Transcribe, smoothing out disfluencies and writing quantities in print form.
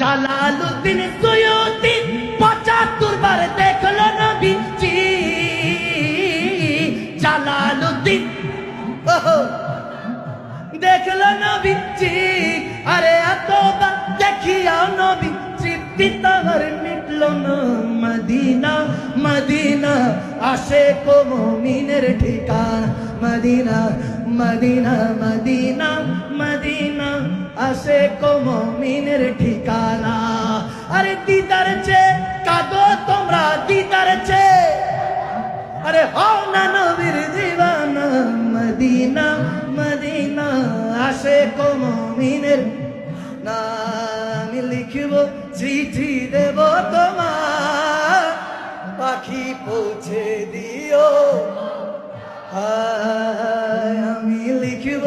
Jalaluddin Suyuti ৭৫ বার দেখলো নবীজি। Jalaluddin দেখলো নবীজি, আরে এতবার দেখিয়া নবী তৃপ্তি তাহার মিটলো না। মদিনা মদিনা আশিক ও মুমিনের ঠিকানা। মদিনা মদিনা মদিনা মদিনা আশিক ও মুমিনের ঠিকানা। আরে দিদার চেয়ে কাঁদো তোমরা, দিদার চেয়ে আরে হও না নবীর দিওয়ানা। মদিনা মদিনা আশিক ও মুমিনের নাম লিখব, চিঠি দেব তোমার, পাখি পৌঁছে দিও। আমি লিখব